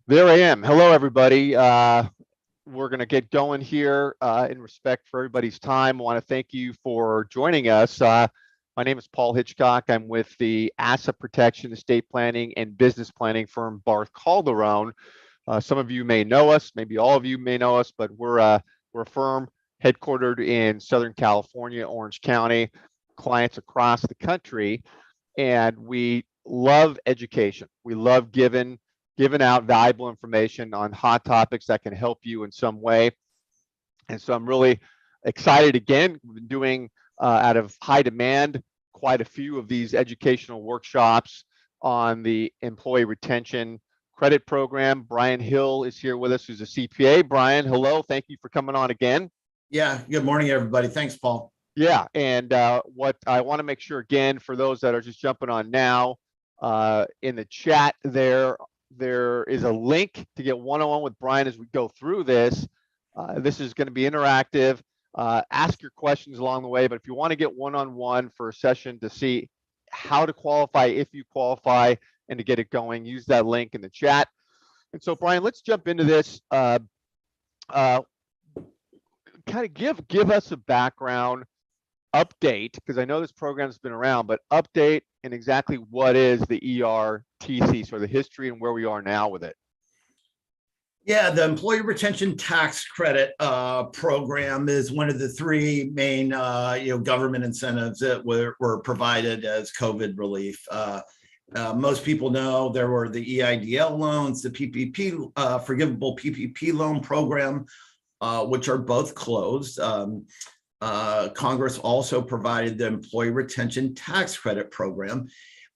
There I am. Hello, everybody. We're going to get going here in respect for everybody's time. I want to thank you for joining us. My name is Paul Hitchcock. I'm with the Asset Protection, Estate Planning, and Business Planning firm Barth Calderon. Some of you may know us, maybe all of you may know us, but we're a firm headquartered in Southern California, Orange County, clients across the country, and we love education. We love giving out valuable information on hot topics that can help you in some way. And so I'm really excited again. We've been doing out of high demand quite a few of these educational workshops on the employee retention credit program. Brian Hill is here with us, who's a CPA. Brian, hello. Thank you for coming on again. Yeah, good morning, everybody. Thanks, Paul. Yeah, and what I want to make sure again for those that are just jumping on now, in the chat there is a link to get one-on-one with Brian as we go through this. This is going to be interactive. Ask your questions along the way, but if you want to get one-on-one for a session to see how to qualify, if you qualify, and to get it going, use that link in the chat. And so, Brian, let's jump into this. Kind of give us a background update, because I know this program's been around, but update and exactly what is the ERTC, so the history and where we are now with it. Yeah, the Employee Retention Tax Credit program is one of the three main government incentives that were provided as COVID relief. Most people know there were the EIDL loans, the PPP, forgivable PPP loan program, which are both closed. Congress also provided the Employee Retention Tax Credit program.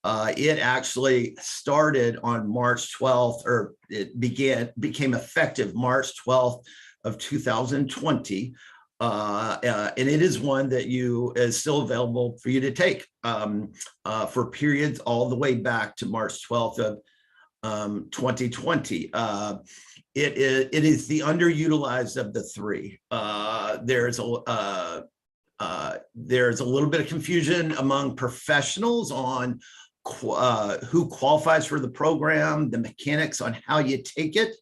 It actually started on March 12th, or it became effective March 12th of 2020. And it is one that is still available for you to take for periods all the way back to March 12th of 2020. It is the underutilized of the three. There's a little bit of confusion among professionals on who qualifies for the program, the mechanics on how you take it,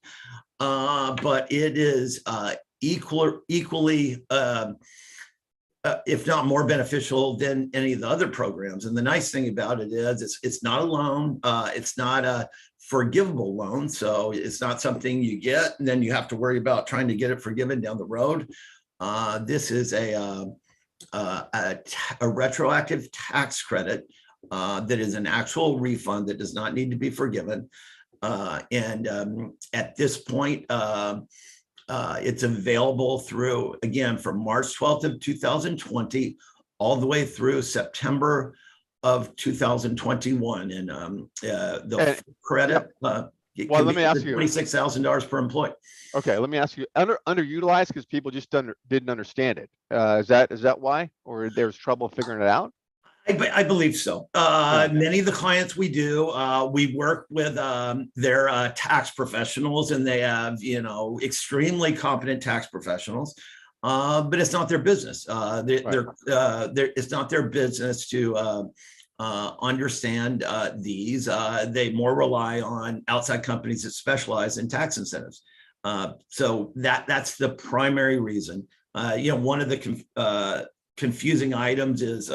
but it is equally, if not more beneficial than any of the other programs. And the nice thing about it is it's not a loan, it's not a forgivable loan, so it's not something you get and then you have to worry about trying to get it forgiven down the road. This is a retroactive tax credit that is an actual refund that does not need to be forgiven. And at this point, it's available through, again, from March 12th of 2020 all the way through September of 2021. And the credit, well, let me ask you, $26,000 per employee. Okay, let me ask you, underutilized because people just didn't understand it. Is that why, or there's trouble figuring it out? I believe so. Many of the clients we do, we work with their tax professionals, and they have, extremely competent tax professionals, but it's not their business. It's not their business to understand these. They more rely on outside companies that specialize in tax incentives. So that's the primary reason. One of the confusing items is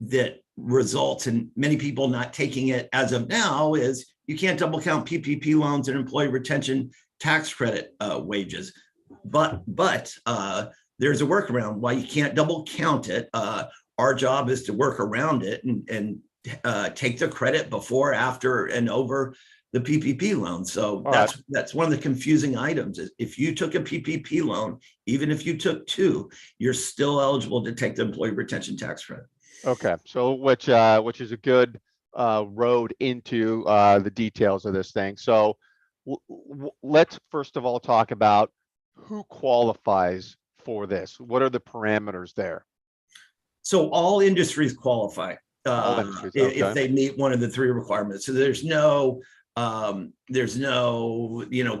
that results in many people not taking it as of now is you can't double count PPP loans and employee retention tax credit wages. But there's a workaround why you can't double count it. Our job is to work around it and take the credit before, after, and over the PPP loan. So that's one of the confusing items. Is if you took a PPP loan, even if you took two, you're still eligible to take the employee retention tax credit. Okay, so which is a good road into the details of this thing. So let's first of all talk about who qualifies for this. What are the parameters there? So all industries qualify if they meet one of the three requirements. So there's no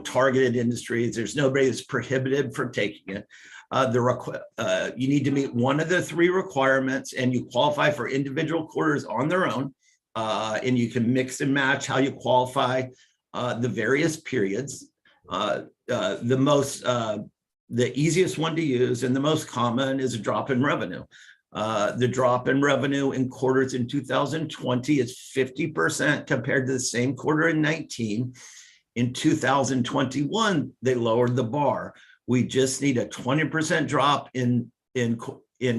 targeted industries. There's nobody that's prohibited from taking it. You need to meet one of the three requirements, and you qualify for individual quarters on their own. And you can mix and match how you qualify the various periods. The easiest one to use and the most common is a drop in revenue. The drop in revenue in quarters in 2020 is 50% compared to the same quarter in 19. In 2021, they lowered the bar. We just need a 20% drop in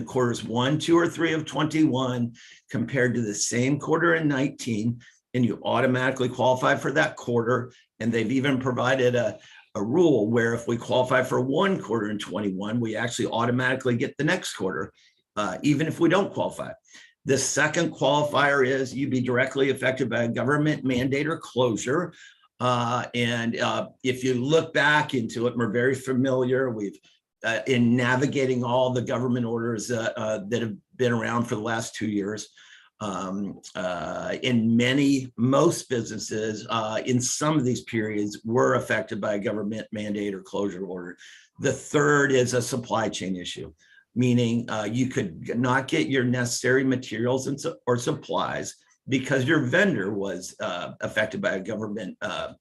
quarters 1, 2, or 3 of 21 compared to the same quarter in 19, and you automatically qualify for that quarter. And they've even provided a rule where if we qualify for one quarter in 21, we actually automatically get the next quarter, even if we don't qualify. The second qualifier is you be directly affected by a government mandate or closure. If you look back into it, we're very familiar. We've in navigating all the government orders that have been around for the last 2 years. Most businesses in some of these periods were affected by a government mandate or closure order. The third is a supply chain issue, meaning you could not get your necessary materials or supplies because your vendor was affected by a government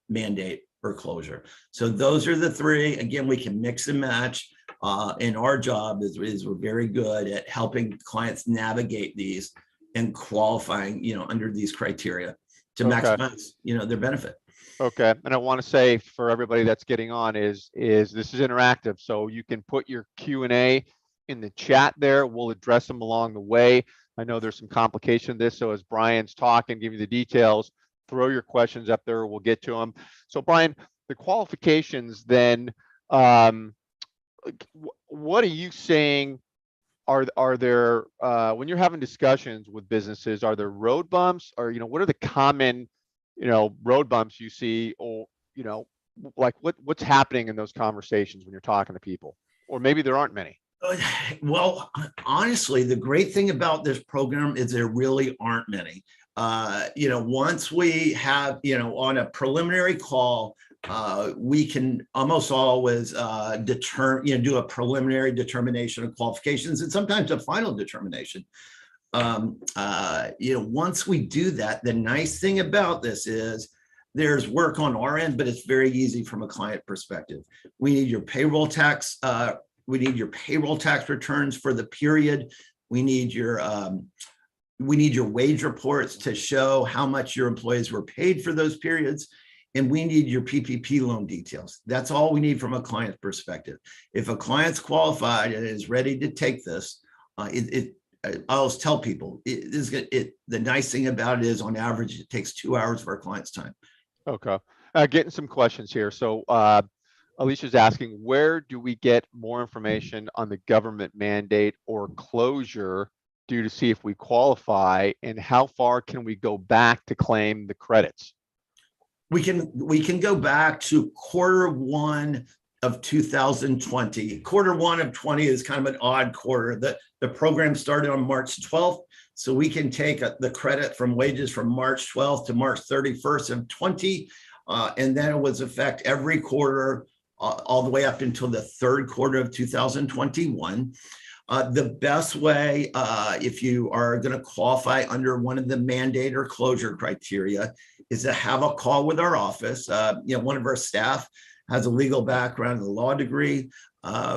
mandate or closure. So those are the three. Again, we can mix and match. And our job is we're very good at helping clients navigate these and qualifying, under these criteria to maximize, their benefit. Okay. And I want to say for everybody that's getting on is this is interactive. So you can put your Q&A in the chat there. We'll address them along the way. I know there's some complication to this. So as Brian's talking, give you the details, throw your questions up there. We'll get to them. So Brian, the qualifications then, what are you saying? Are there when you're having discussions with businesses, are there road bumps, or what are the common road bumps you see, or like what's happening in those conversations when you're talking to people, or maybe there aren't many? Well, honestly, the great thing about this program is there really aren't many. Once we have on a preliminary call, we can almost always do a preliminary determination of qualifications and sometimes a final determination. Once we do that, the nice thing about this is there's work on our end, but it's very easy from a client perspective. We need your payroll tax. We need your payroll tax returns for the period. We need your wage reports to show how much your employees were paid for those periods. And we need your PPP loan details. That's all we need from a client perspective. If a client's qualified and is ready to take this, I always tell people, the nice thing about it is on average, it takes 2 hours for a client's time. Okay. Getting some questions here. So Alicia's asking, where do we get more information on the government mandate or closure due to see if we qualify, and how far can we go back to claim the credits? We can go back to quarter 1 of 2020. Quarter 1 of 20 is kind of an odd quarter. The program started on March 12th, so we can take the credit from wages from March 12th to March 31st of 20, and then it was effect every quarter all the way up until the third quarter of 2021. The best way, if you are going to qualify under one of the mandate or closure criteria, is to have a call with our office. One of our staff has a legal background, a law degree.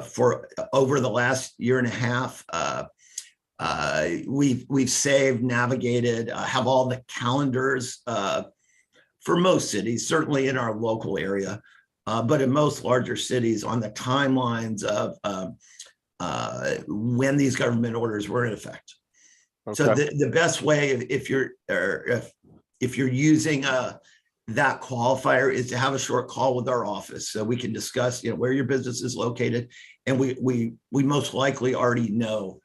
For over the last year and a half, we've saved, navigated, have all the calendars for most cities, certainly in our local area, but in most larger cities on the timelines of when these government orders were in effect. Okay. So the best way, if you're using that qualifier, is to have a short call with our office so we can discuss where your business is located, and we most likely already know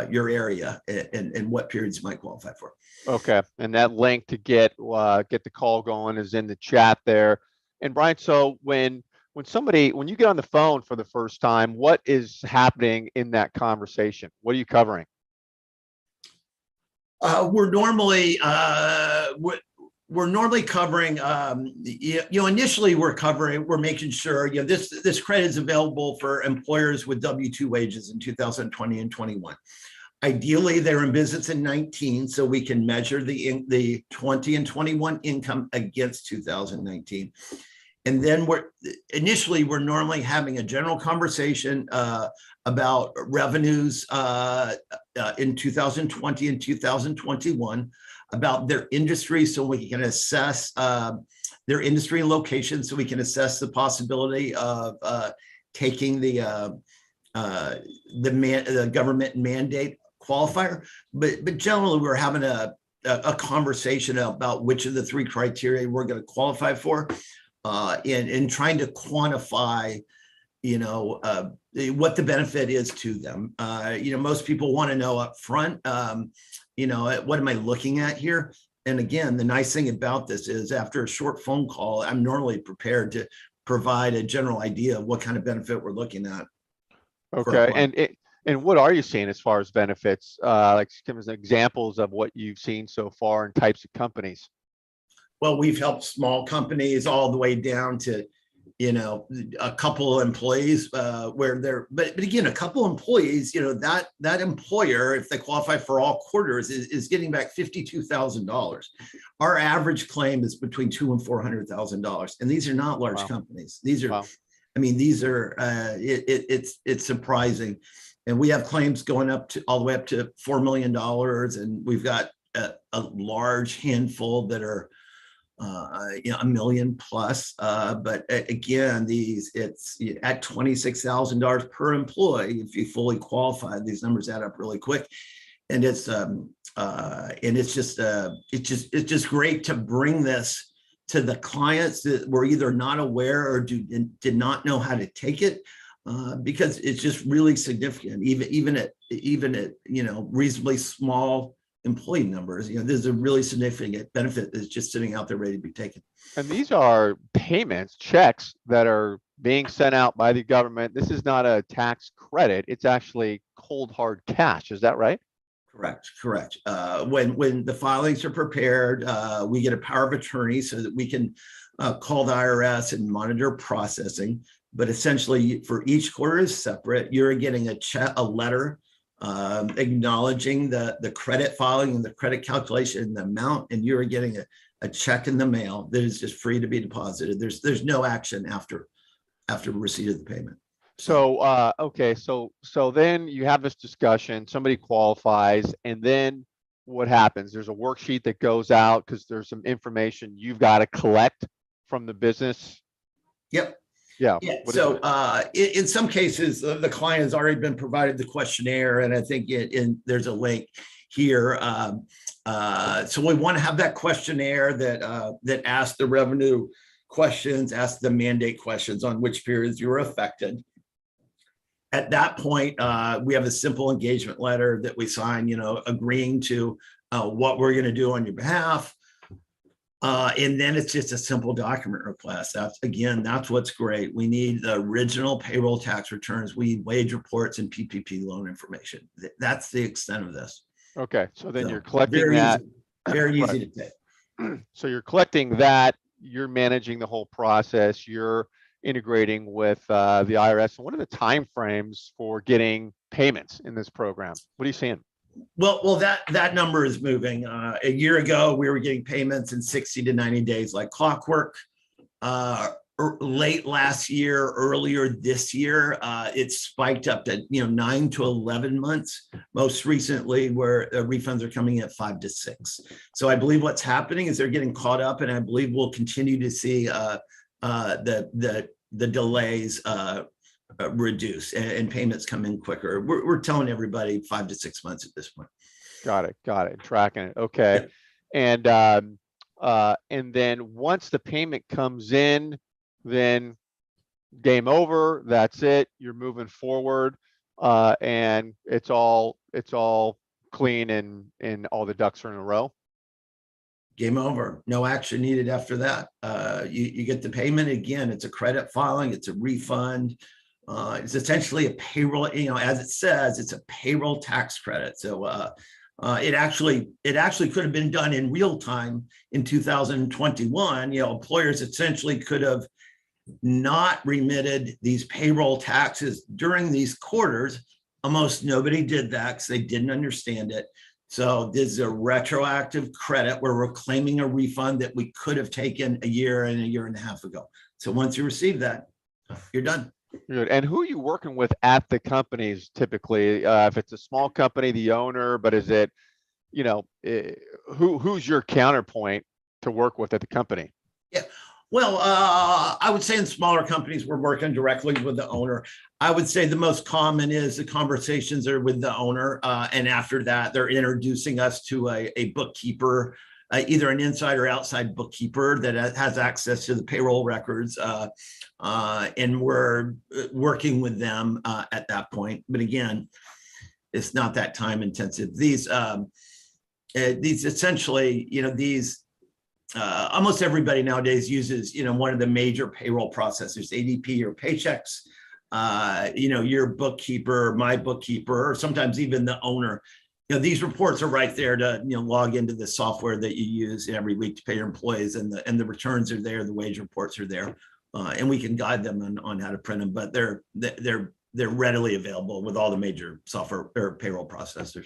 your area and what periods you might qualify for. Okay, and that link to get the call going is in the chat there. And Brian, so when you get on the phone for the first time, what is happening in that conversation? What are you covering? We're normally covering, initially we're making sure, this credit is available for employers with W-2 wages in 2020 and 21. Ideally, they're in business in 19, so we can measure the 20 and 21 income against 2019. And then we're normally having a general conversation about revenues in 2020 and 2021, about their industry, so we can assess their industry and location, so we can assess the possibility of taking the government mandate qualifier. But generally, we're having a conversation about which of the three criteria we're going to qualify for, and trying to quantify, what the benefit is to them. Most people want to know up front, what am I looking at here? And again, the nice thing about this is after a short phone call, I'm normally prepared to provide a general idea of what kind of benefit we're looking at. Okay. And what are you seeing as far as benefits? Like give us examples of what you've seen so far and types of companies. Well, we've helped small companies all the way down to, a couple of employees where they're, but again, a couple of employees, that employer, if they qualify for all quarters, is getting back $52,000. Our average claim is between $200,000 and $400,000. And these are not large companies. These are, these are, it's surprising. And we have claims going up to all the way up to $4 million. And we've got a large handful that are $1 million plus. But again, it's at $26,000 per employee. If you fully qualify, these numbers add up really quick. And it's just great to bring this to the clients that were either not aware or did not know how to take it, because it's just really significant. Even at reasonably small employee numbers, there's a really significant benefit that's just sitting out there ready to be taken. And these are payments, checks that are being sent out by the government. This is not a tax credit. It's actually cold hard cash. Is that right? Correct. When the filings are prepared, we get a power of attorney so that we can call the IRS and monitor processing. But essentially, for each quarter is separate. You're getting a letter acknowledging the credit filing and the credit calculation and the amount, and you're getting a check in the mail that is just free to be deposited. There's no action after receipt of the payment. So okay, so then you have this discussion, somebody qualifies, and then what happens? There's a worksheet that goes out because there's some information you've got to collect from the business. Yep. Yeah. So in some cases, the client has already been provided the questionnaire, and I think there's a link here. So we want to have that questionnaire that asks the revenue questions, asks the mandate questions on which periods you were affected. At that point, we have a simple engagement letter that we sign, agreeing to what we're going to do on your behalf. And then it's just a simple document request. That's what's great. We need the original payroll tax returns. We need wage reports and PPP loan information. That's the extent of this. Okay. So then you're collecting that. Very easy to take. So you're collecting that. You're managing the whole process. You're integrating with the IRS. And what are the time frames for getting payments in this program? What are you seeing? Well, that number is moving. A year ago, we were getting payments in 60 to 90 days like clockwork. Late last year, earlier this year, it spiked up to 9 to 11 months. Most recently, where refunds are coming at 5 to 6. So I believe what's happening is they're getting caught up, and I believe we'll continue to see the delays reduce and payments come in quicker. We're telling everybody 5 to 6 months at this point. Got it. Tracking it. Okay. Yeah. And then once the payment comes in, then game over. That's it. You're moving forward, and it's all clean and all the ducks are in a row. Game over. No action needed after that. You get the payment. Again, it's a credit filing. It's a refund. It's essentially a payroll, as it says, it's a payroll tax credit. So it actually could have been done in real time in 2021. Employers essentially could have not remitted these payroll taxes during these quarters Almost nobody did that because they didn't understand it. So this is a retroactive credit where we're claiming a refund that we could have taken a year and a half ago. So once you receive that, you're done. Good. And who are you working with at the companies typically? If it's a small company, the owner, but is it, who's your counterpoint to work with at the company? Yeah. Well, I would say in smaller companies, we're working directly with the owner. I would say the most common is the conversations are with the owner. And after that, they're introducing us to a bookkeeper, either an inside or outside bookkeeper that has access to the payroll records. And we're working with them at that point. But again, it's not that time intensive. These essentially, almost everybody nowadays uses, one of the major payroll processors, ADP or Paychex, your bookkeeper, my bookkeeper, or sometimes even the owner. These reports are right there to, log into the software that you use every week to pay your employees, and the returns are there, the wage reports are there, and we can guide them on how to print them, but they're readily available with all the major software or payroll processors.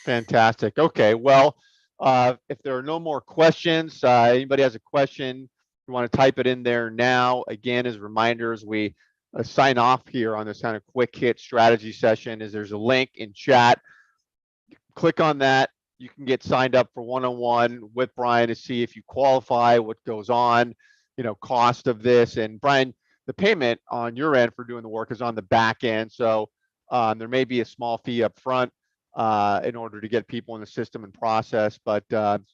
Fantastic. Okay. Well, if there are no more questions, anybody has a question, you want to type it in there now. Again, as reminders, we sign off here on this kind of quick hit strategy session. There's a link in chat. Click on that. You can get signed up for one-on-one with Brian to see if you qualify, what goes on, cost of this. And Brian, the payment on your end for doing the work is on the back end. So there may be a small fee up front in order to get people in the system and process, but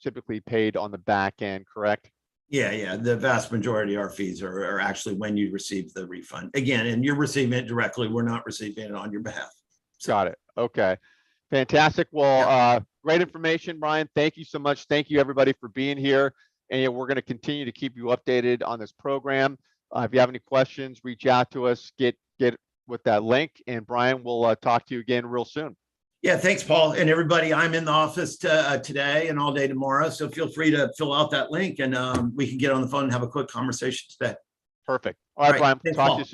typically paid on the back end, correct? Yeah. The vast majority of our fees are actually when you receive the refund. Again, and you're receiving it directly. We're not receiving it on your behalf. So. Got it. Okay. Fantastic. Well, great information, Brian. Thank you so much. Thank you, everybody, for being here. And we're going to continue to keep you updated on this program. If you have any questions, reach out to us, get with that link, and Brian will talk to you again real soon. Yeah, thanks, Paul. And everybody, I'm in the office today and all day tomorrow. So feel free to fill out that link, and we can get on the phone and have a quick conversation today. Perfect. All right, Brian, thanks, talk Paul. to you soon.